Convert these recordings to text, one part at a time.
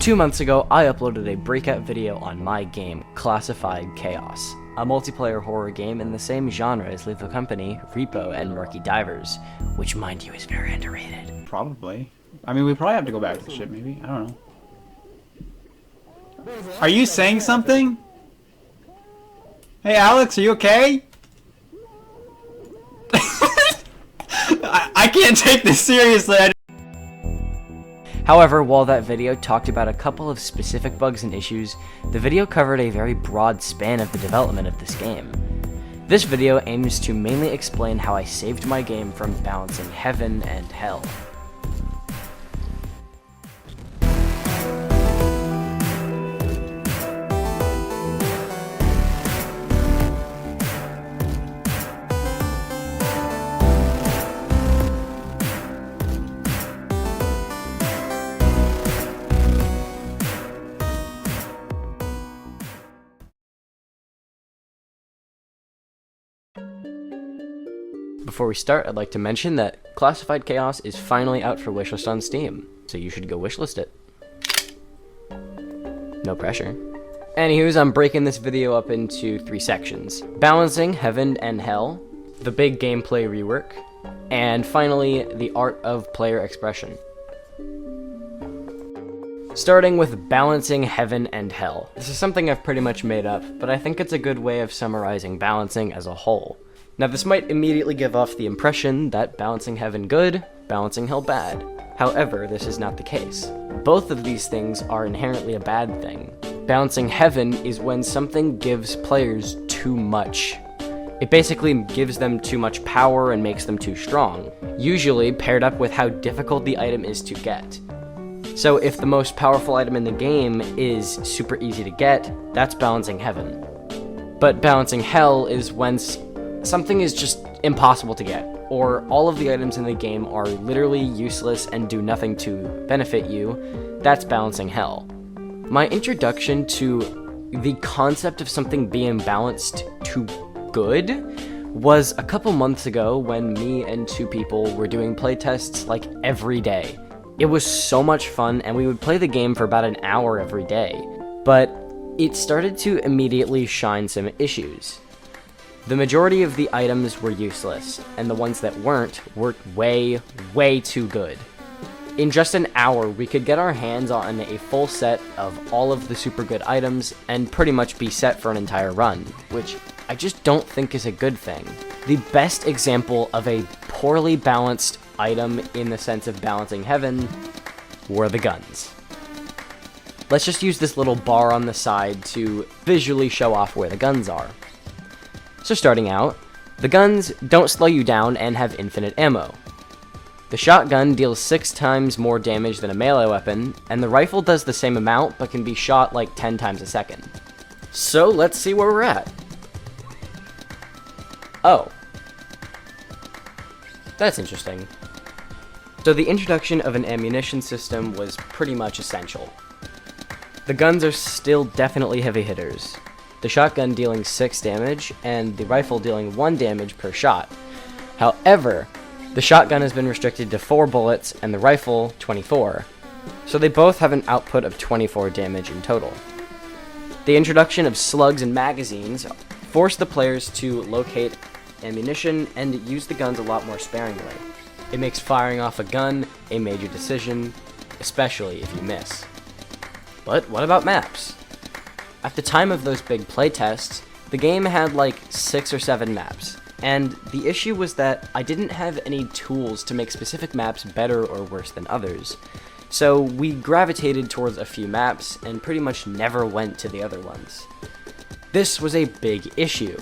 2 months ago, I uploaded a breakout video on my game, Classified Chaos, a multiplayer horror game in the same genre as Lethal Company, Repo, and Murky Divers, which, mind you, is very underrated. Probably. I mean, we probably have to go back to the ship, maybe? I don't know. Are you saying something? Hey, Alex, are you okay? I can't take this seriously. However, while that video talked about a couple of specific bugs and issues, the video covered a very broad span of the development of this game. This video aims to mainly explain how I saved my game from balancing heaven and hell. Before we start, I'd like to mention that Classified Chaos is finally out for wishlist on Steam, so you should go wishlist it. No pressure. Anywho's, I'm breaking this video up into 3 sections. Balancing Heaven and Hell, the big gameplay rework, and finally, the art of player expression. Starting with balancing heaven and hell. This is something I've pretty much made up, but I think it's a good way of summarizing balancing as a whole. Now, this might immediately give off the impression that balancing heaven good, balancing hell bad. However, this is not the case. Both of these things are inherently a bad thing. Balancing heaven is when something gives players too much. It basically gives them too much power and makes them too strong, usually paired up with how difficult the item is to get. So if the most powerful item in the game is super easy to get, that's balancing heaven. But balancing hell is when something is just impossible to get, or all of the items in the game are literally useless and do nothing to benefit you. That's balancing hell. My introduction to the concept of something being balanced to good was a couple months ago when me and 2 people were doing playtests like every day. It was so much fun, and we would play the game for about an hour every day, but it started to immediately shine some issues. The majority of the items were useless, and the ones that weren't worked way too good. In just an hour, we could get our hands on a full set of all of the super good items and pretty much be set for an entire run, which I just don't think is a good thing. The best example of a poorly balanced item in the sense of balancing heaven were the guns. Let's just use this little bar on the side to visually show off where the guns are. So starting out, the guns don't slow you down and have infinite ammo. The shotgun deals 6 times more damage than a melee weapon, and the rifle does the same amount but can be shot like 10 times a second. So let's see where we're at. Oh. That's interesting. So the introduction of an ammunition system was pretty much essential. The guns are still definitely heavy hitters. The shotgun dealing 6 damage, and the rifle dealing 1 damage per shot. However, the shotgun has been restricted to 4 bullets, and the rifle 24. So they both have an output of 24 damage in total. The introduction of slugs and magazines forced the players to locate ammunition and use the guns a lot more sparingly. It makes firing off a gun a major decision, especially if you miss. But what about maps? At the time of those big playtests, the game had like 6 or 7 maps, and the issue was that I didn't have any tools to make specific maps better or worse than others. So we gravitated towards a few maps and pretty much never went to the other ones. This was a big issue,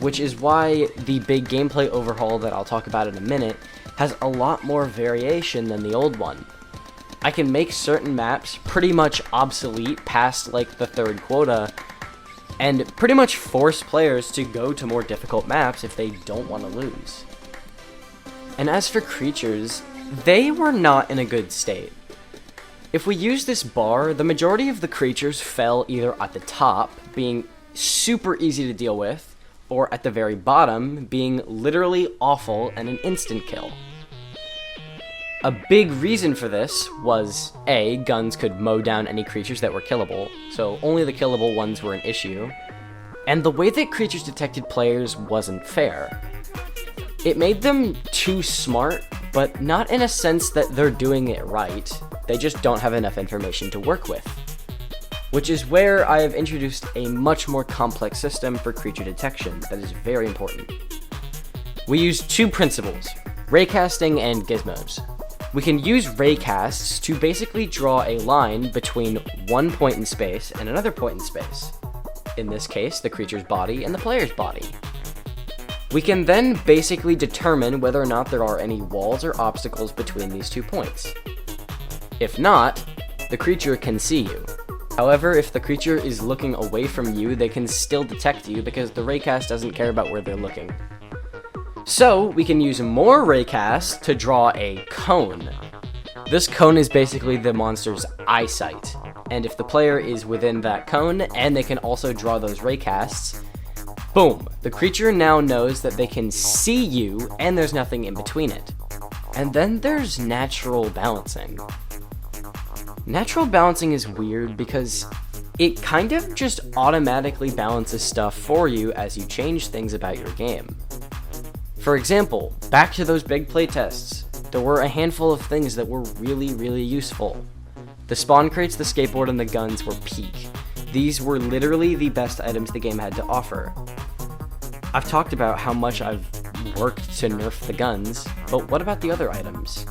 which is why the big gameplay overhaul that I'll talk about in a minute has a lot more variation than the old one. I can make certain maps pretty much obsolete past like the 3rd quota, and pretty much force players to go to more difficult maps if they don't want to lose. And as for creatures, they were not in a good state. If we use this bar, the majority of the creatures fell either at the top, being super easy to deal with, or at the very bottom, being literally awful and an instant kill. A big reason for this was, A, guns could mow down any creatures that were killable, so only the killable ones were an issue, and the way that creatures detected players wasn't fair. It made them too smart, but not in a sense that they're doing it right, they just don't have enough information to work with. Which is where I have introduced a much more complex system for creature detection that is very important. We use two principles, raycasting and gizmos. We can use raycasts to basically draw a line between one point in space and another point in space. In this case, the creature's body and the player's body. We can then basically determine whether or not there are any walls or obstacles between these 2 points. If not, the creature can see you. However, if the creature is looking away from you, they can still detect you because the raycast doesn't care about where they're looking. So, we can use more raycasts to draw a cone. This cone is basically the monster's eyesight, and if the player is within that cone, and they can also draw those raycasts, boom, the creature now knows that they can see you, and there's nothing in between it. And then there's natural balancing. Natural balancing is weird because it kind of just automatically balances stuff for you as you change things about your game. For example, back to those big playtests, there were a handful of things that were really useful. The spawn crates, the skateboard, and the guns were peak. These were literally the best items the game had to offer. I've talked about how much I've worked to nerf the guns, but what about the other items?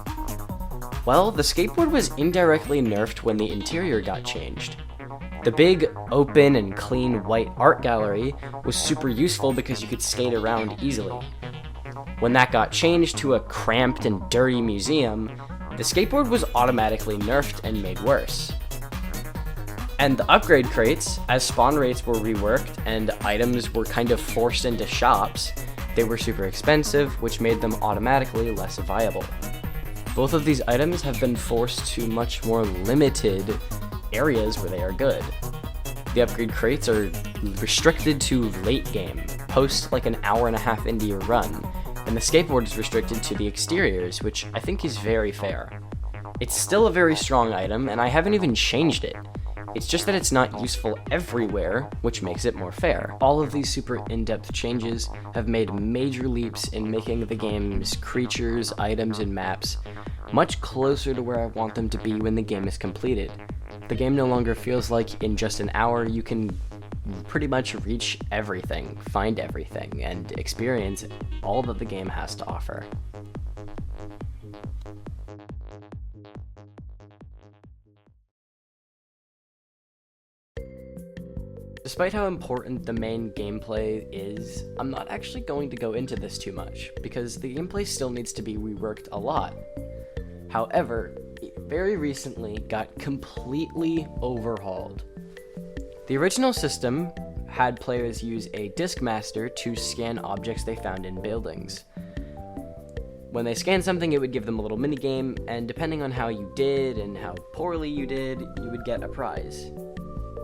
Well, the skateboard was indirectly nerfed when the interior got changed. The big, open, and clean white art gallery was super useful because you could skate around easily. When that got changed to a cramped and dirty museum, the skateboard was automatically nerfed and made worse. And the upgrade crates, as spawn rates were reworked and items were kind of forced into shops, they were super expensive, which made them automatically less viable. Both of these items have been forced to much more limited areas where they are good. The upgrade crates are restricted to late game, post like an hour and a half into your run, and the skateboard is restricted to the exteriors, which I think is very fair. It's still a very strong item, and I haven't even changed it. It's just that it's not useful everywhere, which makes it more fair. All of these super in-depth changes have made major leaps in making the game's creatures, items, and maps much closer to where I want them to be when the game is completed. The game no longer feels like in just an hour you can pretty much reach everything, find everything, and experience all that the game has to offer. Despite how important the main gameplay is, I'm not actually going to go into this too much, because the gameplay still needs to be reworked a lot. However, it very recently got completely overhauled. The original system had players use a Discmaster to scan objects they found in buildings. When they scanned something, it would give them a little minigame, and depending on how you did and how poorly you did, you would get a prize.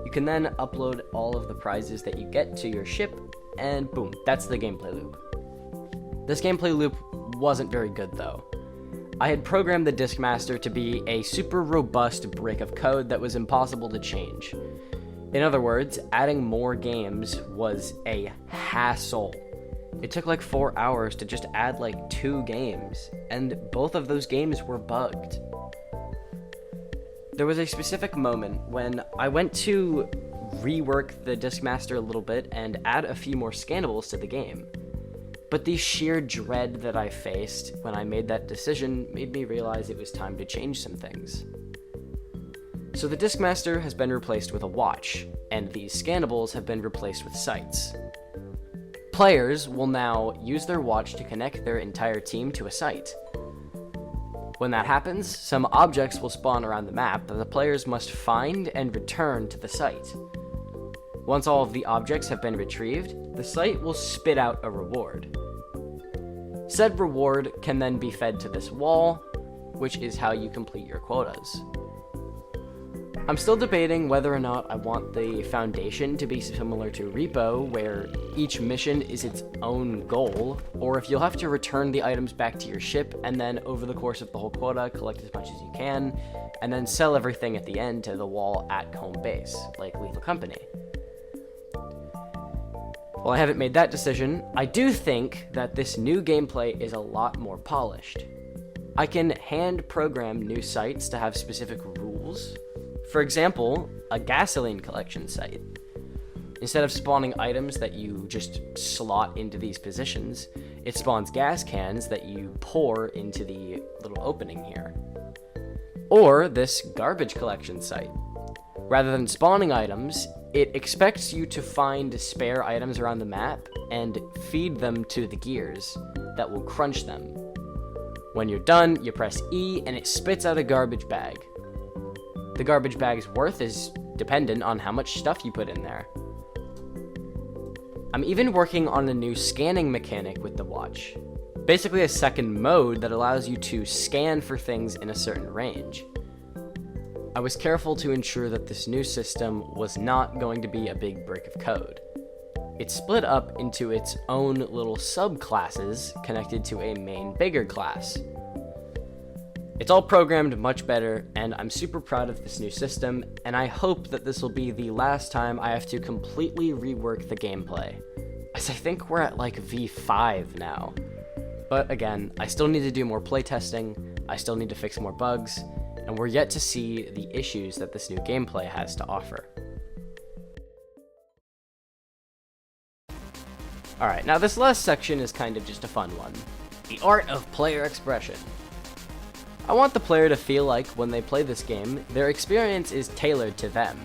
You can then upload all of the prizes that you get to your ship, and boom, that's the gameplay loop. This gameplay loop wasn't very good though. I had programmed the Discmaster to be a super robust brick of code that was impossible to change. In other words, adding more games was a hassle. It took like 4 hours to just add like 2 games, and both of those games were bugged. There was a specific moment when I went to rework the Discmaster a little bit and add a few more scannables to the game. But the sheer dread that I faced when I made that decision made me realize it was time to change some things. So the Discmaster has been replaced with a watch, and these scannables have been replaced with sights. Players will now use their watch to connect their entire team to a sight. When that happens, some objects will spawn around the map that the players must find and return to the site. Once all of the objects have been retrieved, the site will spit out a reward. Said reward can then be fed to this wall, which is how you complete your quotas. I'm still debating whether or not I want the Foundation to be similar to Repo, where each mission is its own goal, or if you'll have to return the items back to your ship and then over the course of the whole quota, collect as much as you can, and then sell everything at the end to the wall at home base, like Lethal Company. While I haven't made that decision, I do think that this new gameplay is a lot more polished. I can hand program new sites to have specific rules. For example, a gasoline collection site. Instead of spawning items that you just slot into these positions, it spawns gas cans that you pour into the little opening here. Or this garbage collection site. Rather than spawning items, it expects you to find spare items around the map and feed them to the gears that will crunch them. When you're done, you press E and it spits out a garbage bag. The garbage bag's worth is dependent on how much stuff you put in there. I'm even working on a new scanning mechanic with the watch. Basically a second mode that allows you to scan for things in a certain range. I was careful to ensure that this new system was not going to be a big brick of code. It's split up into its own little subclasses connected to a main bigger class. It's all programmed much better, and I'm super proud of this new system, and I hope that this will be the last time I have to completely rework the gameplay, as I think we're at like V5 now. But again, I still need to do more playtesting, I still need to fix more bugs, and we're yet to see the issues that this new gameplay has to offer. Alright, now this last section is kind of just a fun one. The art of player expression. I want the player to feel like, when they play this game, their experience is tailored to them.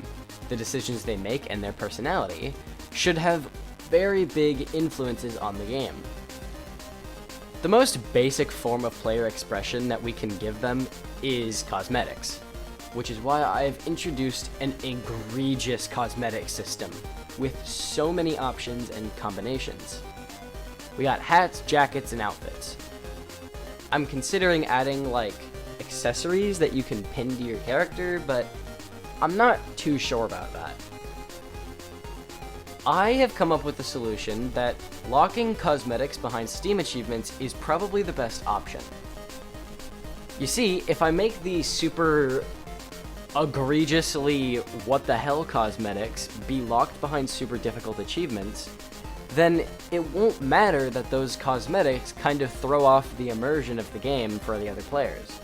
The decisions they make and their personality should have very big influences on the game. The most basic form of player expression that we can give them is cosmetics, which is why I've introduced an egregious cosmetic system with so many options and combinations. We got hats, jackets, and outfits. I'm considering adding like accessories that you can pin to your character, but I'm not too sure about that. I have come up with a solution that locking cosmetics behind Steam achievements is probably the best option. You see, if I make the super egregiously what the hell cosmetics be locked behind super difficult achievements, then it won't matter that those cosmetics kind of throw off the immersion of the game for the other players.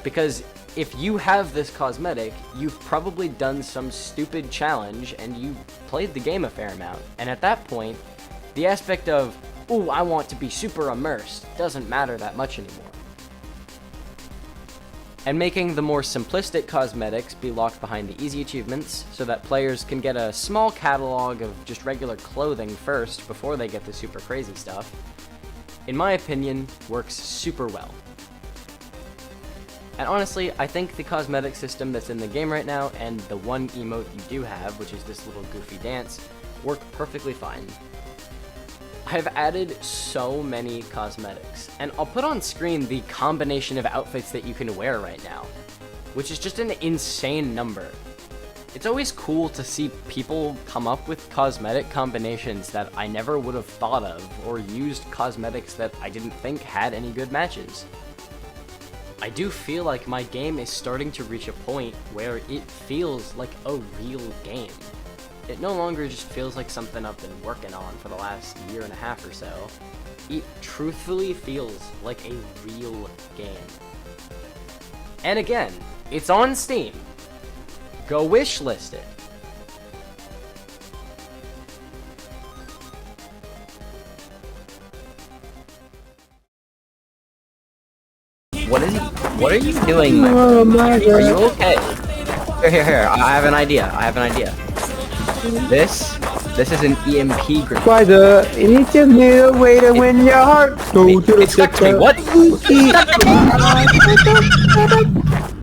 Because if you have this cosmetic, you've probably done some stupid challenge and you've played the game a fair amount. And at that point, the aspect of, ooh, I want to be super immersed, doesn't matter that much anymore. And making the more simplistic cosmetics be locked behind the easy achievements so that players can get a small catalog of just regular clothing first before they get the super crazy stuff, in my opinion, works super well. And honestly, I think the cosmetic system that's in the game right now and the one emote you do have, which is this little goofy dance, work perfectly fine. I've added so many cosmetics, and I'll put on screen the combination of outfits that you can wear right now, which is just an insane number. It's always cool to see people come up with cosmetic combinations that I never would have thought of, or used cosmetics that I didn't think had any good matches. I do feel like my game is starting to reach a point where it feels like a real game. It no longer just feels like something I've been working on for the last year and a half or so. It truthfully feels like a real game. And again, it's on Steam. Go wishlist it. What are you doing, my friend? Are you okay? Here, I have an idea. This is an EMP grenade. Why the you need a way to win your heart? Go to the It stuck to me. What?